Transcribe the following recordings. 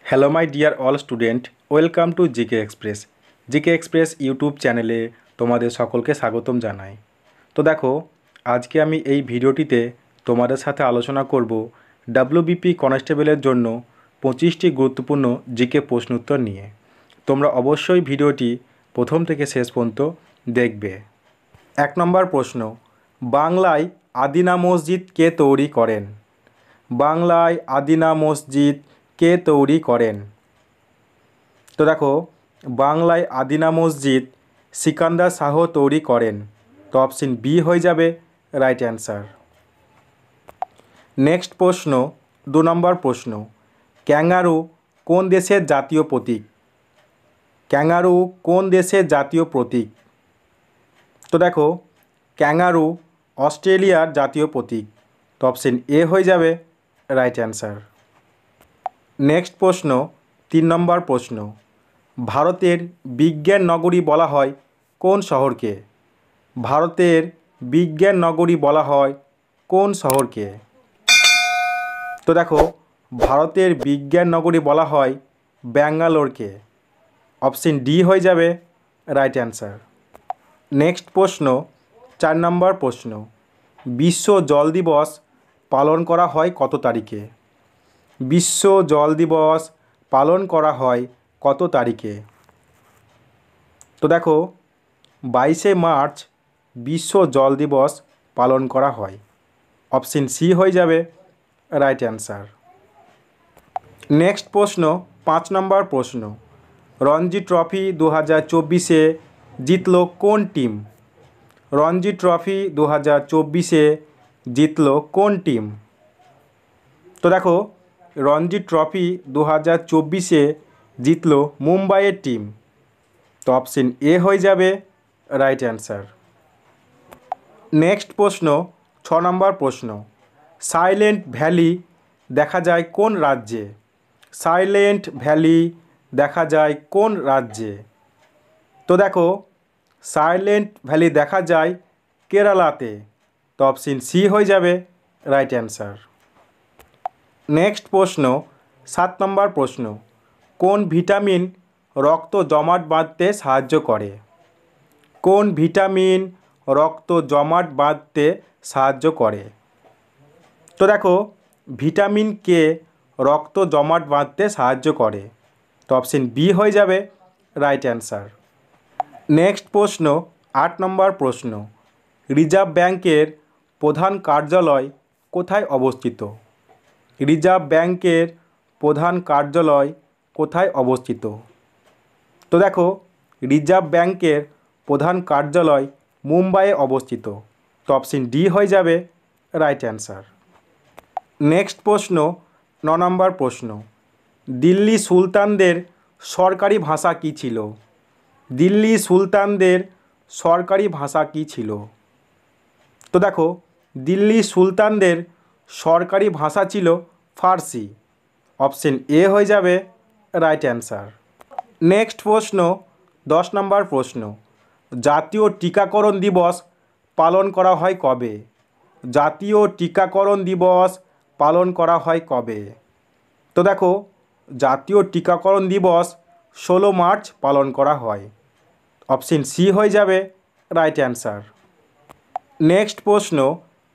Hello my dear all student, welcome to GK express. GK express YouTube চ্যানেলে তোমাদের সকলকে স্বাগতম জানাই। তো দেখো, আজকে আমি এই ভিডিওটিতে তোমাদের সাথে আলোচনা করব ডাব্লিউবিপি কনস্টেবলের জন্য 25টি গুরুত্বপূর্ণ জিকে প্রশ্নোত্তর নিয়ে। তোমরা অবশ্যই ভিডিওটি প্রথম থেকে শেষ পর্যন্ত দেখবে। 1 নম্বর প্রশ্ন, বাংলায় আদিনা মসজিদ কে তৈরি করেন? বাংলায় আদিনা মসজিদ কে তৈরি করেন? তো দেখো, বাংলায় আদিনা মসজিদ সিকান্দার শাহ তৈরি করেন। তো অপশন বি হয়ে যাবে রাইট অ্যান্সার। নেক্সট প্রশ্ন, 2 নম্বর প্রশ্ন, ক্যাঙ্গারু কোন দেশের জাতীয় প্রতীক? ক্যাঙ্গারু কোন দেশের জাতীয় প্রতীক? তো দেখো, ক্যাঙ্গারু অস্ট্রেলিয়ার জাতীয় প্রতীক। তো অপশন এ হয়ে যাবে রাইট অ্যান্সার। নেক্সট প্রশ্ন, 3 নম্বর প্রশ্ন, ভারতের বিজ্ঞান নগরী বলা হয় কোন শহরকে? ভারতের বিজ্ঞান নগরী বলা হয় কোন শহরকে? তো দেখো, ভারতের বিজ্ঞান নগরী বলা হয় ব্যাঙ্গালোরকে। অপশন ডি হয়ে যাবে রাইট অ্যান্সার। নেক্সট প্রশ্ন, 4 নম্বর প্রশ্ন, বিশ্ব জল দিবস পালন করা হয় কত তারিখে? বিশ্ব জল দিবস পালন করা হয় কত তারিখে? তো দেখো, 22শে মার্চ বিশ্ব জল দিবস পালন করা হয়। অপশন সি হয়ে যাবে রাইট অ্যান্সার। নেক্সট প্রশ্ন, 5 নম্বর প্রশ্ন, রঞ্জি ট্রফি 2024-এ জিতল কোন টিম? রঞ্জি ট্রফি 2024-এ জিতল কোন টিম? তো দেখো, রঞ্জি ট্রফি 2024-এ জিতল মুম্বাইয়ের টিম। তো অপশন এ হয়ে যাবে রাইট অ্যান্সার। নেক্সট প্রশ্ন, 6 নম্বর প্রশ্ন, সাইলেন্ট ভ্যালি দেখা যায় কোন রাজ্যে? সাইলেন্ট ভ্যালি দেখা যায় কোন রাজ্যে? তো দেখো, সাইলেন্ট ভ্যালি দেখা যায় কেরালাতে। তো অপশন সি হয়ে যাবে রাইট অ্যান্সার। নেক্সট প্রশ্ন, 7 নম্বর প্রশ্ন, কোন ভিটামিন রক্ত জমাট বাঁধতে সাহায্য করে? কোন ভিটামিন রক্ত জমাট বাঁধতে সাহায্য করে? তো দেখো, ভিটামিন কে রক্ত জমাট বাঁধতে সাহায্য করে। তো অপশন বি হয়ে যাবে রাইট অ্যান্সার। নেক্সট প্রশ্ন, 8 নম্বর প্রশ্ন, রিজার্ভ ব্যাংকের প্রধান কার্যালয় কোথায় অবস্থিত? রিজার্ভ ব্যাংকের প্রধান কার্যালয় কোথায় অবস্থিত? তো দেখো, রিজার্ভ ব্যাংকের প্রধান কার্যালয় মুম্বাইয়ে অবস্থিত। তো অপশন ডি হয়ে যাবে রাইট অ্যান্সার। নেক্সট প্রশ্ন, 9 নম্বর প্রশ্ন, দিল্লি সুলতানদের সরকারি ভাষা কী ছিল? দিল্লি সুলতানদের সরকারি ভাষা কী ছিল? তো দেখো, দিল্লি সুলতানদের সরকারি ভাষা ছিল ফার্সি। অপশন এ হয়ে যাবে রাইট অ্যান্সার। নেক্সট প্রশ্ন, 10 নম্বর প্রশ্ন, জাতীয় টিকাকরণ দিবস পালন করা হয় কবে? জাতীয় টিকাকরণ দিবস পালন করা হয় কবে? তো দেখো, জাতীয় টিকাকরণ দিবস 16 মার্চ পালন করা হয়। অপশন সি হয়ে যাবে রাইট অ্যান্সার। নেক্সট প্রশ্ন,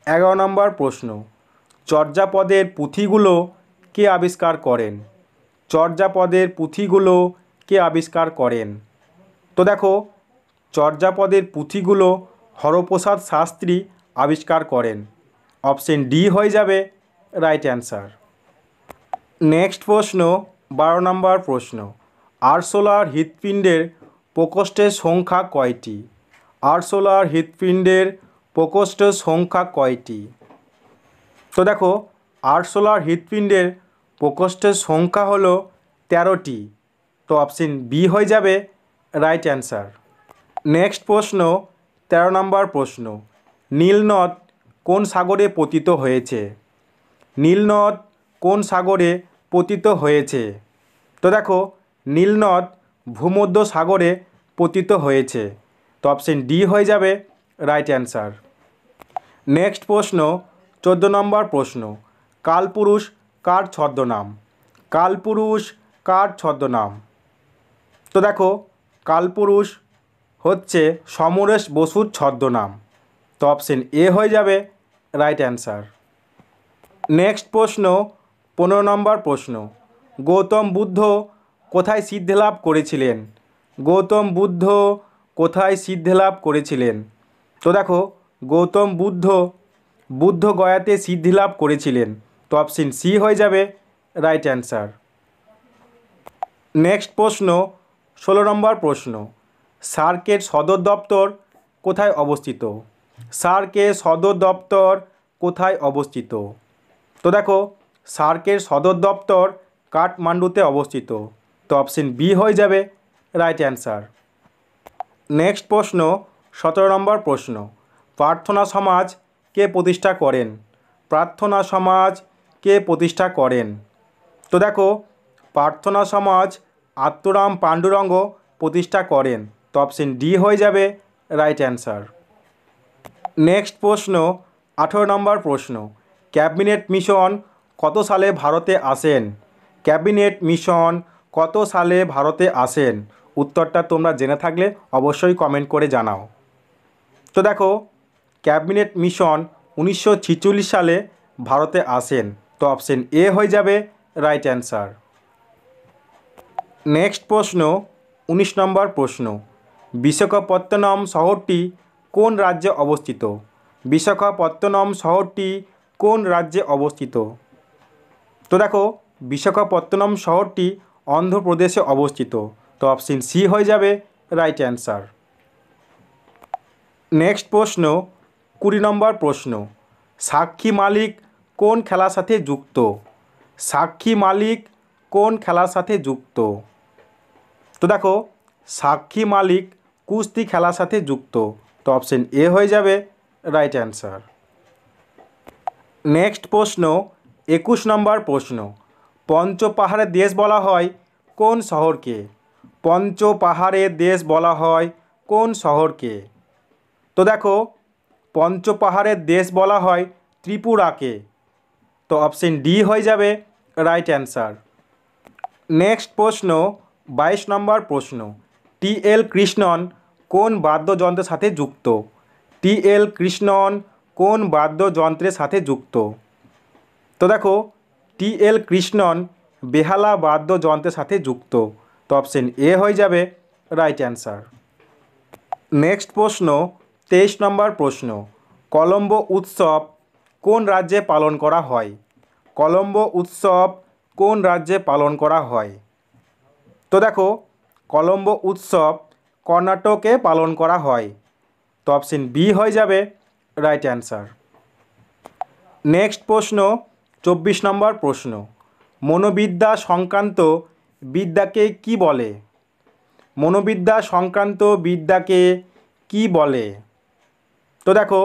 11 নম্বর প্রশ্ন, চর্যাপদের পুঁথিগুলো কে আবিষ্কার করেন? চর্যাপদের পুঁথিগুলো কে আবিষ্কার করেন? তো দেখো, চর্যাপদের পুঁথিগুলো হরপ্রসাদ শাস্ত্রী আবিষ্কার করেন। অপশন ডি হয়ে যাবে রাইট অ্যান্সার। নেক্সট প্রশ্ন, 12 নম্বর প্রশ্ন, আরশোলার হৃৎপিণ্ডের প্রকোষ্ঠের সংখ্যা কয়টি? আরশোলার হৃৎপিণ্ডের প্রকোষ্ঠের সংখ্যা কয়টি? তো দেখো, আরশোলার হৃৎপিণ্ডের প্রকোষ্ঠের সংখ্যা হলো 13টি। তো অপশন বি হয়ে যাবে রাইট অ্যান্সার। নেক্সট প্রশ্ন, 13 নম্বর প্রশ্ন, নীলনদ কোন সাগরে পতিত হয়েছে? নীলনদ কোন সাগরে পতিত হয়েছে? তো দেখো, নীলনদ ভূমধ্য সাগরে পতিত হয়েছে। তো অপশন ডি হয়ে যাবে রাইট অ্যান্সার। নেক্সট প্রশ্ন, 14 নম্বর প্রশ্ন, কালপুরুষ কার ছদ্মনাম? কালপুরুষ কার ছদ্মনাম? তো দেখো কালপুরুষ হচ্ছে সমরেশ বসুর ছদ্মনাম। তো অপশন এ হয়ে যাবে রাইট অ্যান্সার। নেক্সট প্রশ্ন 15 নম্বর প্রশ্ন, গৌতম বুদ্ধ কোথায় সিদ্ধিলাভ করেছিলেন? গৌতম বুদ্ধ কোথায় সিদ্ধিলাভ করেছিলেন? তো দেখো গৌতম বুদ্ধ বুদ্ধগয়াতে সিদ্ধিলাভ করেছিলেন। তো অপশন সি হয়ে যাবে রাইট অ্যান্সার। নেক্সট প্রশ্ন 16 নম্বর প্রশ্ন, সার্কের সদর দপ্তর কোথায় অবস্থিত? সার্কের সদর দপ্তর কোথায় অবস্থিত? তো দেখো সার্কের সদর দপ্তর কাঠমান্ডুতে অবস্থিত। তো অপশন বি হয়ে যাবে রাইট অ্যান্সার। নেক্সট প্রশ্ন 17 নম্বর প্রশ্ন, প্রার্থনা সমাজ কে প্রতিষ্ঠা করেন? প্রার্থনা সমাজ কে প্রতিষ্ঠা করেন? তো দেখো প্রার্থনা সমাজ আত্মরাম পাণ্ডুরঙ্গ প্রতিষ্ঠা করেন। তো অপশন ডি হয়ে যাবে রাইট অ্যান্সার। নেক্সট প্রশ্ন 18 নম্বর প্রশ্ন, ক্যাবিনেট মিশন কত সালে ভারতে আসেন? ক্যাবিনেট মিশন কত সালে ভারতে আসেন? উত্তরটা তোমরা জেনে থাকলে অবশ্যই কমেন্ট করে জানাও। তো দেখো ক্যাবিনেট মিশন 1946 সালে ভারতে আসেন। তো অপশন এ হয়ে যাবে রাইট অ্যান্সার। নেক্সট প্রশ্ন 19 নম্বর প্রশ্ন, বিশাখাপত্তনম শহরটি কোন রাজ্যে অবস্থিত? বিশাখাপত্তনম শহরটি কোন রাজ্যে অবস্থিত? তো দেখো বিশাখাপত্তনম শহরটি অন্ধ্রপ্রদেশে অবস্থিত। তো অপশন সি হয়ে যাবে রাইট অ্যান্সার। নেক্সট প্রশ্ন 20 নম্বর প্রশ্ন, সাক্ষী মালিক কোন খেলার সাথে যুক্ত? সাক্ষী মালিক কোন খেলার সাথে যুক্ত? তো দেখো সাক্ষী মালিক কুস্তি খেলার সাথে যুক্ত। তো অপশন এ হয়ে যাবে রাইট অ্যান্সার। নেক্সট প্রশ্ন 21 নম্বর প্রশ্ন, পঞ্চপাহাড়ের দেশ বলা হয় কোন শহরকে? পঞ্চপাহাড়ের দেশ বলা হয় কোন শহরকে? তো দেখো পঞ্চপাহাড়ের দেশ বলা হয় ত্রিপুরাকে। তো অপশন ডি হয়ে যাবে রাইট অ্যান্সার। নেক্সট প্রশ্ন 22 নম্বর প্রশ্ন, টি.এল. কৃষ্ণন কোন বাদ্যযন্ত্রের সাথে যুক্ত? টি.এল. কৃষ্ণন কোন বাদ্যযন্ত্রের সাথে যুক্ত? তো দেখো টি.এল. কৃষ্ণন বেহালা বাদ্যযন্ত্রের সাথে যুক্ত। তো অপশন এ হয়ে যাবে রাইট অ্যান্সার। নেক্সট প্রশ্ন 23 নম্বর প্রশ্ন, কলম্বো উৎসব কোন রাজ্যে পালন করা হয়? কলম্বো উৎসব কোন রাজ্যে পালন করা হয়? তো দেখো কলম্বো উৎসব কর্ণাটকে পালন করা হয়। তো অপশন বি হয়ে যাবে রাইট অ্যান্সার। নেক্সট প্রশ্ন 24 নম্বর প্রশ্ন, মনোবিদ্যা সংক্রান্ত বিদ্যাকে কি বলে? মনোবিদ্যা সংক্রান্ত বিদ্যাকে কি বলে? তো দেখো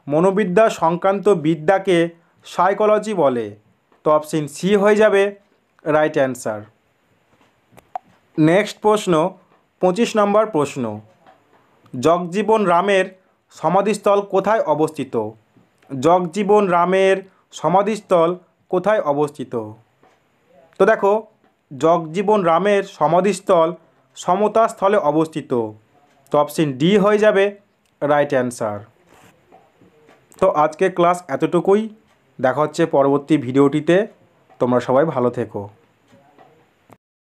মনোবিদ্যা সংক্রান্ত বিদ্যাকে সাইকোলজি বলে। তো অপশন সি হয়ে যাবে রাইট অ্যান্সার। নেক্সট প্রশ্ন 25 নম্বর প্রশ্ন, জগজীবন রামের সমাধিস্থল কোথায় অবস্থিত? জগজীবন রামের সমাধিস্থল কোথায় অবস্থিত? তো দেখো জগজীবন রামের সমাধিস্থল সমতা স্থলে অবস্থিত। তো অপশন ডি হয়ে যাবে রাইট অ্যান্সার। তো আজকে ক্লাস এতটুকুই, দেখা হচ্ছে পরবর্তী ভিডিওটিতে। তোমরা সবাই ভালো থেকো।